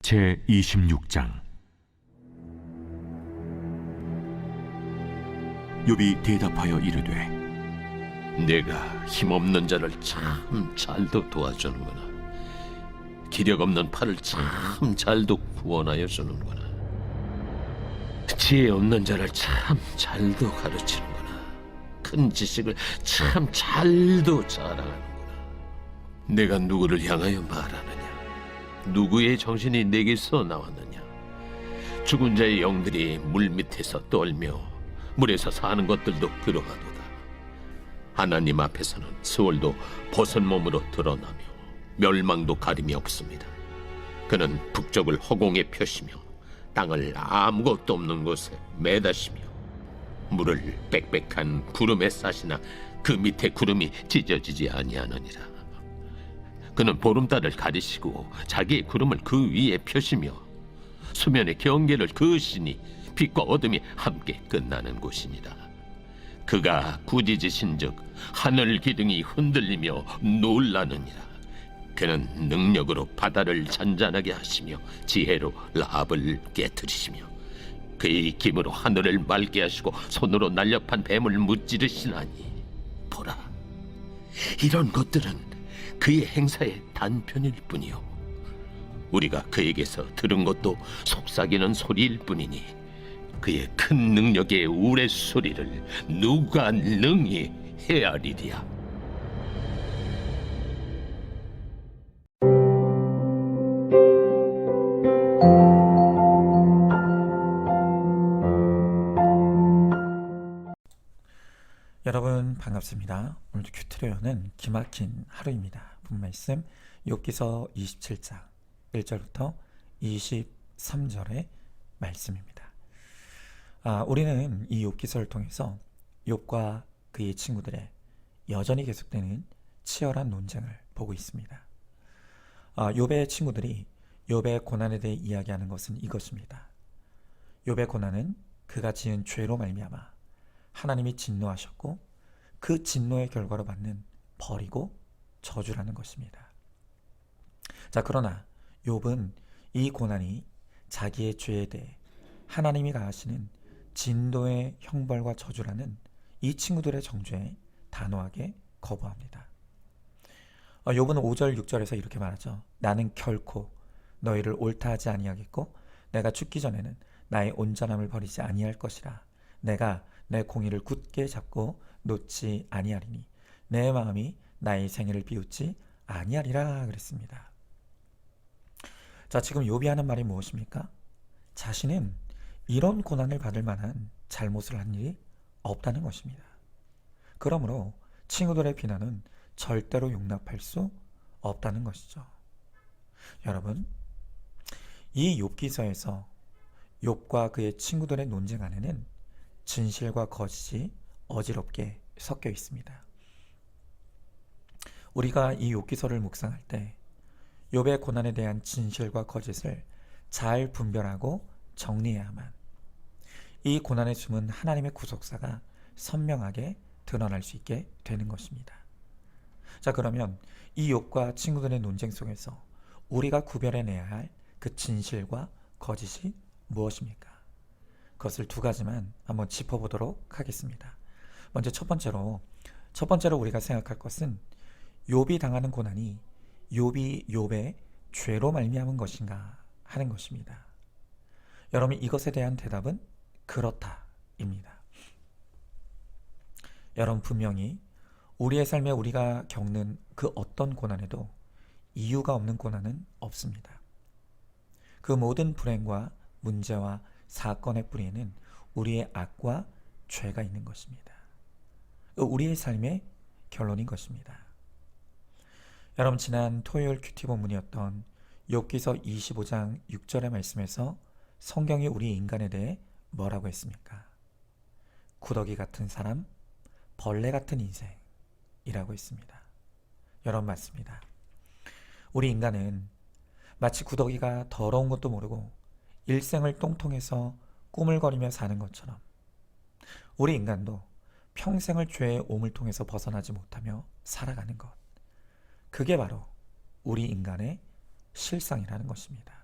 제26장. 욥이 대답하여 이르되, 내가 힘없는 자를 참 잘도 도와주는구나. 기력 없는 팔을 참 잘도 구원하여 주는구나. 지혜 없는 자를 참 잘도 가르치는구나. 큰 지식을 참 잘도 자랑하는구나. 내가 누구를 향하여 말하느냐? 누구의 정신이 내게서 나왔느냐? 죽은 자의 영들이 물 밑에서 떨며 물에서 사는 것들도 그러하도다. 하나님 앞에서는 스월도 벗은 몸으로 드러나며 멸망도 가림이 없습니다. 그는 북쪽을 허공에 펴시며 땅을 아무것도 없는 곳에 매다시며 물을 빽빽한 구름에 싸시나 그 밑에 구름이 찢어지지 아니하느니라. 그는 보름달을 가리시고 자기의 구름을 그 위에 펴시며 수면의 경계를 그으시니 빛과 어둠이 함께 끝나는 곳이니라. 그가 꾸짖으신즉 하늘 기둥이 흔들리며 놀라느니라. 그는 능력으로 바다를 잔잔하게 하시며 지혜로 라합을 깨트리시며 그의 힘으로 하늘을 맑게 하시고 손으로 날렵한 뱀을 무찌르시나니 보라, 이런 것들은 그의 행사의 단편일 뿐이요 우리가 그에게서 들은 것도 속삭이는 소리일 뿐이니 그의 큰 능력의 우레소리를 누가 능히 헤아리랴. 여러분 반갑습니다. 오늘도 큐트레어는 기막힌 하루입니다. 본 말씀 욥기서 27장 1절부터 23절의 말씀입니다. 우리는 이 욥기서를 통해서 욥과 그의 친구들의 여전히 계속되는 치열한 논쟁을 보고 있습니다. 욥의 친구들이 욥의 고난에 대해 이야기하는 것은 이것입니다. 욥의 고난은 그가 지은 죄로 말미암아 하나님이 진노하셨고 그 진노의 결과로 받는 벌이고 저주라는 것입니다. 그러나 욥은 이 고난이 자기의 죄에 대해 하나님이 가하시는 진노의 형벌과 저주라는 이 친구들의 정죄에 단호하게 거부합니다. 욥은 5절 6절에서 이렇게 말하죠. 나는 결코 너희를 옳다 하지 아니하겠고 내가 죽기 전에는 나의 온전함을 버리지 아니할 것이라. 내가 내 공의를 굳게 잡고 놓지 아니하리니 내 마음이 나의 생애를 비웃지 아니하리라 그랬습니다. 지금 욥이 하는 말이 무엇입니까? 자신은 이런 고난을 받을 만한 잘못을 한 일이 없다는 것입니다. 그러므로 친구들의 비난은 절대로 용납할 수 없다는 것이죠. 여러분, 이 욥기서에서 욥과 그의 친구들의 논쟁 안에는 진실과 거짓이 어지럽게 섞여 있습니다. 우리가 이 욥기서를 묵상할 때 욥의 고난에 대한 진실과 거짓을 잘 분별하고 정리해야만 이 고난에 숨은 하나님의 구속사가 선명하게 드러날 수 있게 되는 것입니다. 그러면 이 욥과 친구들의 논쟁 속에서 우리가 구별해내야 할 그 진실과 거짓이 무엇입니까? 그것을 두 가지만 한번 짚어보도록 하겠습니다. 먼저 첫 번째로 우리가 생각할 것은 욥이 당하는 고난이 욥이 욥의 죄로 말미암은 것인가 하는 것입니다. 여러분, 이것에 대한 대답은 그렇다입니다. 여러분, 분명히 우리의 삶에 우리가 겪는 그 어떤 고난에도 이유가 없는 고난은 없습니다. 그 모든 불행과 문제와 사건의 뿌리에는 우리의 악과 죄가 있는 것입니다. 우리의 삶의 결론인 것입니다. 여러분, 지난 토요일 큐티 본문이었던 욥기서 25장 6절의 말씀에서 성경이 우리 인간에 대해 뭐라고 했습니까? 구더기 같은 사람, 벌레 같은 인생이라고 했습니다. 여러분, 맞습니다. 우리 인간은 마치 구더기가 더러운 것도 모르고 일생을 똥통에서 꾸물거리며 사는 것처럼 우리 인간도 평생을 죄의 오물통에서 벗어나지 못하며 살아가는 것, 그게 바로 우리 인간의 실상이라는 것입니다.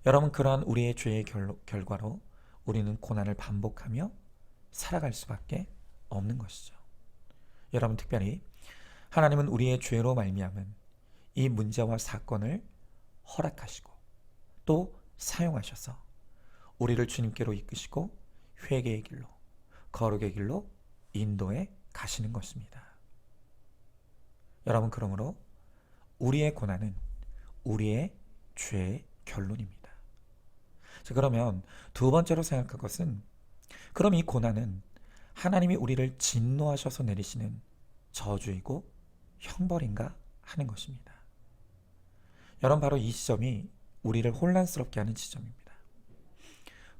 여러분, 그러한 우리의 죄의 결과로 우리는 고난을 반복하며 살아갈 수밖에 없는 것이죠. 여러분, 특별히 하나님은 우리의 죄로 말미암은 이 문제와 사건을 허락하시고 또 사용하셔서 우리를 주님께로 이끄시고 회개의 길로, 거룩의 길로 인도해 가시는 것입니다. 여러분, 그러므로 우리의 고난은 우리의 죄의 결론입니다. 자, 그러면 두 번째로 생각할 것은, 그럼 이 고난은 하나님이 우리를 진노하셔서 내리시는 저주이고 형벌인가 하는 것입니다. 여러분, 바로 이 지점이 우리를 혼란스럽게 하는 지점입니다.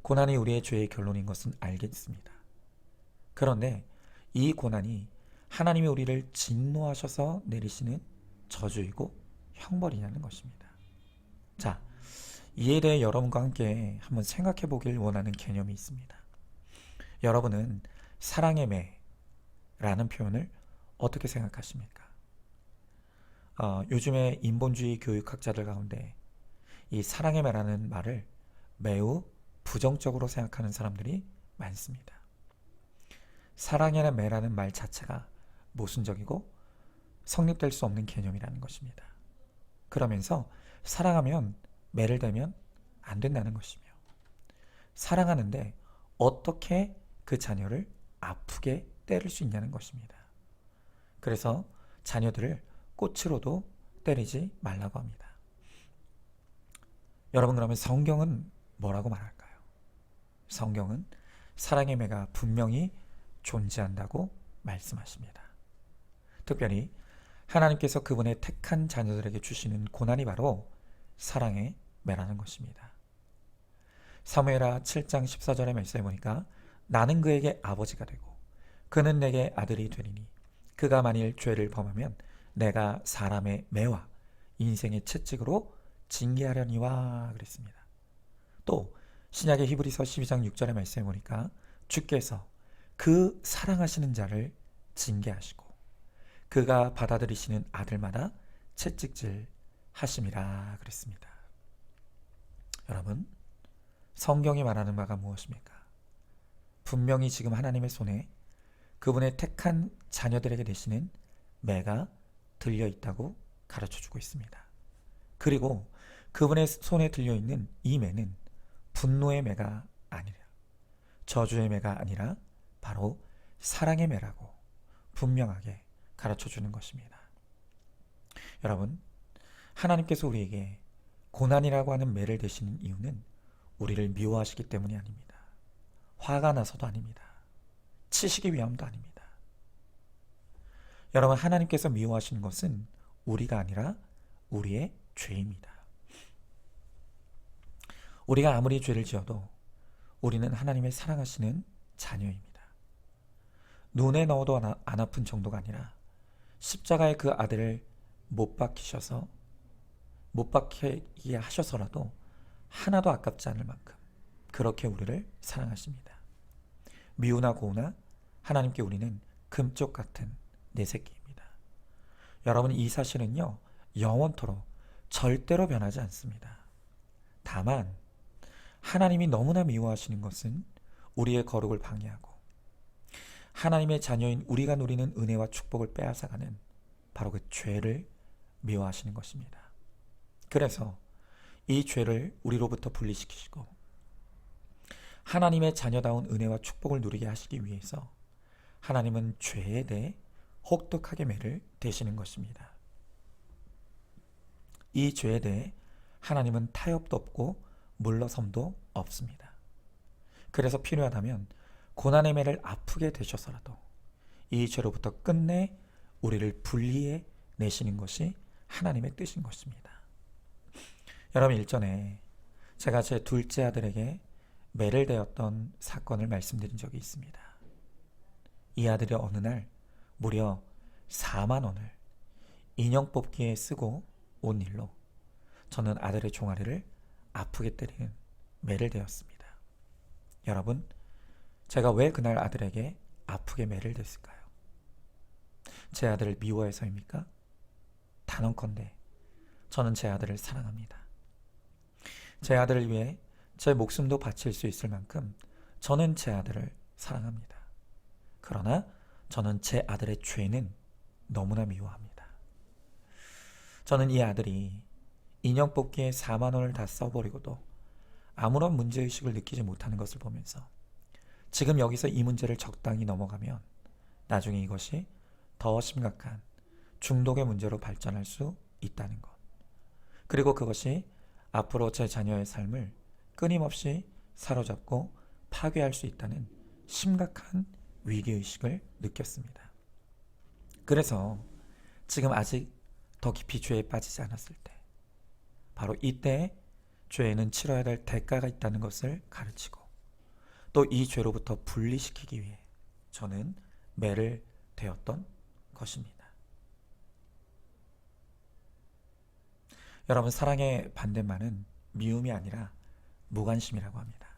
고난이 우리의 죄의 결론인 것은 알겠습니다. 그런데 이 고난이 하나님이 우리를 진노하셔서 내리시는 저주이고 형벌이냐는 것입니다. 자, 이에 대해 여러분과 함께 한번 생각해 보길 원하는 개념이 있습니다. 여러분은 사랑의 매라는 표현을 어떻게 생각하십니까? 요즘에 인본주의 교육학자들 가운데 이 사랑의 매라는 말을 매우 부정적으로 생각하는 사람들이 많습니다. 사랑의 매라는 말 자체가 모순적이고 성립될 수 없는 개념이라는 것입니다. 그러면서 사랑하면 매를 대면 안 된다는 것이며, 사랑하는데 어떻게 그 자녀를 아프게 때릴 수 있냐는 것입니다. 그래서 자녀들을 꽃으로도 때리지 말라고 합니다. 여러분, 그러면 성경은 뭐라고 말할까요? 성경은 사랑의 매가 분명히 존재한다고 말씀하십니다. 특별히 하나님께서 그분의 택한 자녀들에게 주시는 고난이 바로 사랑의 매라는 것입니다. 사무엘하 7장 14절의 말씀에 보니까 나는 그에게 아버지가 되고 그는 내게 아들이 되리니 그가 만일 죄를 범하면 내가 사람의 매와 인생의 채찍으로 징계하려니와 그랬습니다. 또 신약의 히브리서 12장 6절의 말씀에 보니까 주께서 그 사랑하시는 자를 징계하시고 그가 받아들이시는 아들마다 채찍질 하심이라 그랬습니다. 여러분, 성경이 말하는 바가 무엇입니까? 분명히 지금 하나님의 손에 그분의 택한 자녀들에게 되시는 매가 들려있다고 가르쳐주고 있습니다. 그리고 그분의 손에 들려있는 이 매는 분노의 매가 아니라, 저주의 매가 아니라 바로 사랑의 매라고 분명하게 가르쳐주는 것입니다. 여러분, 하나님께서 우리에게 고난이라고 하는 매를 대시는 이유는 우리를 미워하시기 때문이 아닙니다. 화가 나서도 아닙니다. 치시기 위함도 아닙니다. 여러분, 하나님께서 미워하시는 것은 우리가 아니라 우리의 죄입니다. 우리가 아무리 죄를 지어도 우리는 하나님의 사랑하시는 자녀입니다. 눈에 넣어도 안 아픈 정도가 아니라 십자가의 그 아들을 못 박히게 하셔서라도 하나도 아깝지 않을 만큼 그렇게 우리를 사랑하십니다. 미우나 고우나 하나님께 우리는 금쪽 같은 내 새끼입니다. 여러분, 이 사실은요, 영원토록 절대로 변하지 않습니다. 다만 하나님이 너무나 미워하시는 것은 우리의 거룩을 방해하고 하나님의 자녀인 우리가 누리는 은혜와 축복을 빼앗아가는 바로 그 죄를 미워하시는 것입니다. 그래서 이 죄를 우리로부터 분리시키시고 하나님의 자녀다운 은혜와 축복을 누리게 하시기 위해서 하나님은 죄에 대해 혹독하게 매를 대시는 것입니다. 이 죄에 대해 하나님은 타협도 없고 물러섬도 없습니다. 그래서 필요하다면 고난의 매를 아프게 되셔서라도 이 죄로부터 끝내 우리를 분리해 내시는 것이 하나님의 뜻인 것입니다. 여러분, 일전에 제가 제 둘째 아들에게 매를 대었던 사건을 말씀드린 적이 있습니다. 이 아들이 어느 날 무려 4만 원을 인형 뽑기에 쓰고 온 일로 저는 아들의 종아리를 아프게 때리는 매를 대었습니다. 여러분, 제가 왜 그날 아들에게 아프게 매를 댔을까요? 제 아들을 미워해서입니까? 단언컨대 저는 제 아들을 사랑합니다. 제 아들을 위해 제 목숨도 바칠 수 있을 만큼 저는 제 아들을 사랑합니다. 그러나 저는 제 아들의 죄는 너무나 미워합니다. 저는 이 아들이 인형 뽑기에 4만 원을 다 써버리고도 아무런 문제의식을 느끼지 못하는 것을 보면서 지금 여기서 이 문제를 적당히 넘어가면 나중에 이것이 더 심각한 중독의 문제로 발전할 수 있다는 것. 그리고 그것이 앞으로 제 자녀의 삶을 끊임없이 사로잡고 파괴할 수 있다는 심각한 위기의식을 느꼈습니다. 그래서 지금 아직 더 깊이 죄에 빠지지 않았을 때, 바로 이때 죄에는 치러야 될 대가가 있다는 것을 가르치고 또 이 죄로부터 분리시키기 위해 저는 매를 되었던 것입니다. 여러분, 사랑의 반대말은 미움이 아니라 무관심이라고 합니다.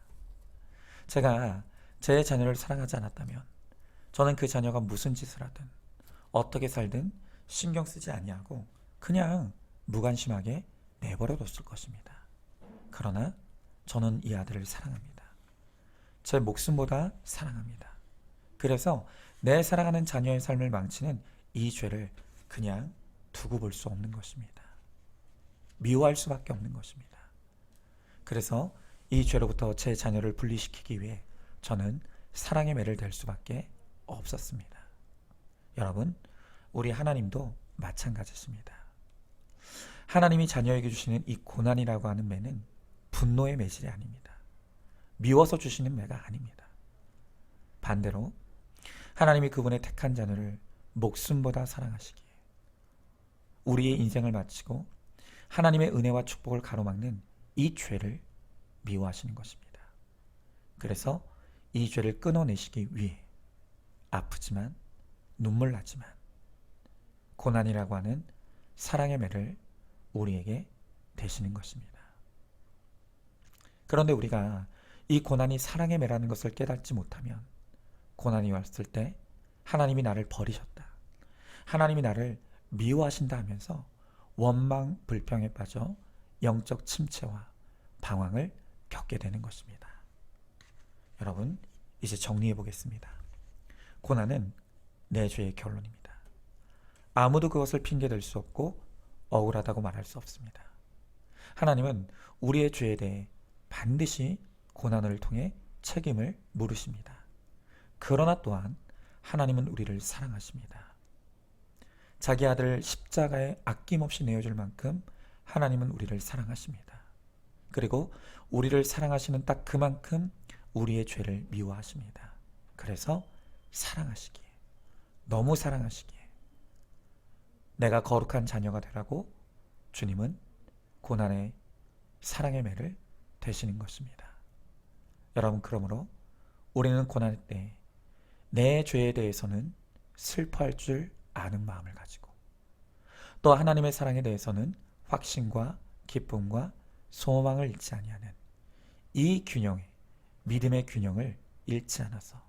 제가 제 자녀를 사랑하지 않았다면 저는 그 자녀가 무슨 짓을 하든 어떻게 살든 신경 쓰지 아니하고 그냥 무관심하게 내버려 뒀을 것입니다. 그러나 저는 이 아들을 사랑합니다. 제 목숨보다 사랑합니다. 그래서 내 사랑하는 자녀의 삶을 망치는 이 죄를 그냥 두고 볼 수 없는 것입니다. 미워할 수밖에 없는 것입니다. 그래서 이 죄로부터 제 자녀를 분리시키기 위해 저는 사랑의 매를 댈 수밖에 없었습니다. 여러분, 우리 하나님도 마찬가지입니다. 하나님이 자녀에게 주시는 이 고난이라고 하는 매는 분노의 매질이 아닙니다. 미워서 주시는 매가 아닙니다. 반대로 하나님이 그분의 택한 자녀를 목숨보다 사랑하시기에 우리의 인생을 마치고 하나님의 은혜와 축복을 가로막는 이 죄를 미워하시는 것입니다. 그래서 이 죄를 끊어내시기 위해 아프지만 눈물 나지만 고난이라고 하는 사랑의 매를 우리에게 대시는 것입니다. 그런데 우리가 이 고난이 사랑의 매라는 것을 깨닫지 못하면 고난이 왔을 때 하나님이 나를 버리셨다, 하나님이 나를 미워하신다 하면서 원망, 불평에 빠져 영적 침체와 방황을 겪게 되는 것입니다. 여러분, 이제 정리해 보겠습니다. 고난은 내 죄의 결론입니다. 아무도 그것을 핑계댈 수 없고 억울하다고 말할 수 없습니다. 하나님은 우리의 죄에 대해 반드시 고난을 통해 책임을 물으십니다. 그러나 또한 하나님은 우리를 사랑하십니다. 자기 아들을 십자가에 아낌없이 내어줄 만큼 하나님은 우리를 사랑하십니다. 그리고 우리를 사랑하시는 딱 그만큼 우리의 죄를 미워하십니다. 그래서 사랑하시기에, 너무 사랑하시기에 내가 거룩한 자녀가 되라고 주님은 고난의 사랑의 매를 대시는 것입니다. 여러분, 그러므로 우리는 고난 때 내 죄에 대해서는 슬퍼할 줄 아는 마음을 가지고 또 하나님의 사랑에 대해서는 확신과 기쁨과 소망을 잃지 아니하는 이 균형의 믿음의 균형을 잃지 않아서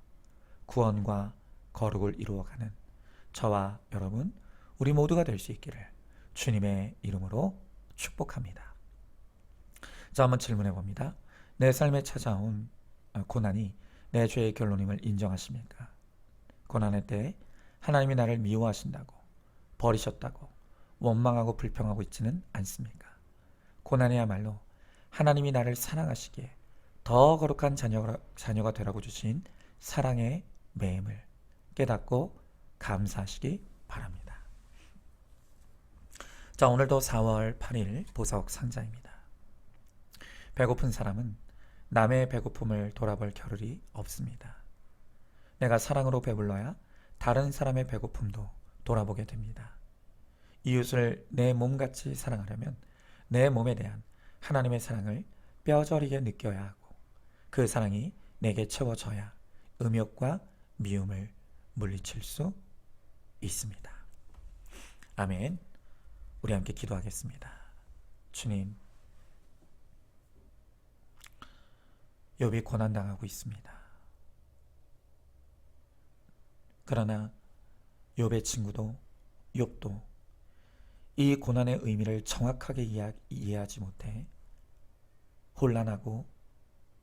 구원과 거룩을 이루어가는 저와 여러분, 우리 모두가 될 수 있기를 주님의 이름으로 축복합니다. 자, 한번 질문해 봅니다. 내 삶에 찾아온 고난이 내 죄의 결론임을 인정하십니까? 고난의 때에 하나님이 나를 미워하신다고, 버리셨다고 원망하고 불평하고 있지는 않습니까? 고난이야말로 하나님이 나를 사랑하시기에 더 거룩한 자녀가 되라고 주신 사랑의 매임을 깨닫고 감사하시기 바랍니다. 자, 오늘도 4월 8일 보석 상자입니다. 배고픈 사람은 남의 배고픔을 돌아볼 겨를이 없습니다. 내가 사랑으로 배불러야 다른 사람의 배고픔도 돌아보게 됩니다. 이웃을 내 몸같이 사랑하려면 내 몸에 대한 하나님의 사랑을 뼈저리게 느껴야 하고 그 사랑이 내게 채워져야 음욕과 미움을 물리칠 수 있습니다. 아멘. 우리 함께 기도하겠습니다. 주님, 욥이 고난당하고 있습니다. 그러나 욥의 친구도 욥도 이 고난의 의미를 정확하게 이해하지 못해 혼란하고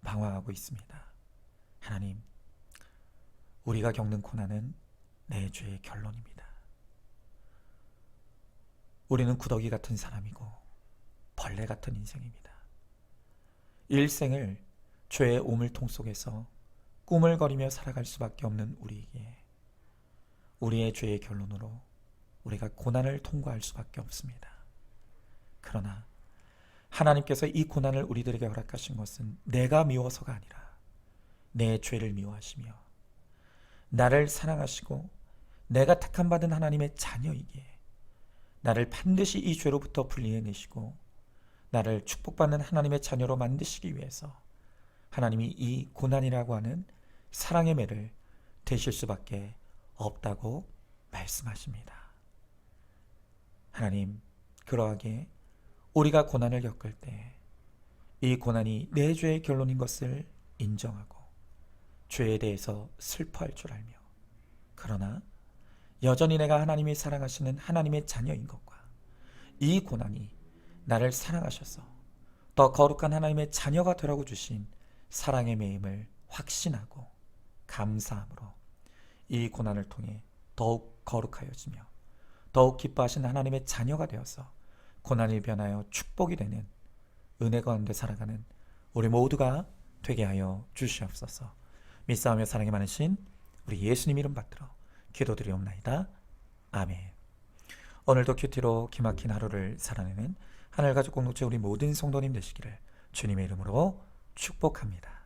방황하고 있습니다. 하나님, 우리가 겪는 고난은 내 죄의 결론입니다. 우리는 구더기 같은 사람이고 벌레 같은 인생입니다. 일생을 죄의 오물통 속에서 꾸물거리며 살아갈 수밖에 없는 우리에게 우리의 죄의 결론으로 우리가 고난을 통과할 수밖에 없습니다. 그러나 하나님께서 이 고난을 우리들에게 허락하신 것은 내가 미워서가 아니라 내 죄를 미워하시며 나를 사랑하시고 내가 택함받은 하나님의 자녀이기에 나를 반드시 이 죄로부터 분리해내시고 나를 축복받는 하나님의 자녀로 만드시기 위해서 하나님이 이 고난이라고 하는 사랑의 매를 대실 수밖에 없다고 말씀하십니다. 하나님, 그러하게 우리가 고난을 겪을 때 이 고난이 내 죄의 결론인 것을 인정하고 죄에 대해서 슬퍼할 줄 알며, 그러나 여전히 내가 하나님이 사랑하시는 하나님의 자녀인 것과 이 고난이 나를 사랑하셔서 더 거룩한 하나님의 자녀가 되라고 주신 사랑의 매임을 확신하고 감사함으로 이 고난을 통해 더욱 거룩하여지며 더욱 기뻐하신 하나님의 자녀가 되어서 고난이 변하여 축복이 되는 은혜 가운데 살아가는 우리 모두가 되게 하여 주시옵소서. 믿사오며 사랑이 많으신 우리 예수님 이름 받들어 기도드리옵나이다. 아멘. 오늘도 큐티로 기막힌 하루를 살아내는 하늘가족 공동체 우리 모든 성도님 되시기를 주님의 이름으로 축복합니다.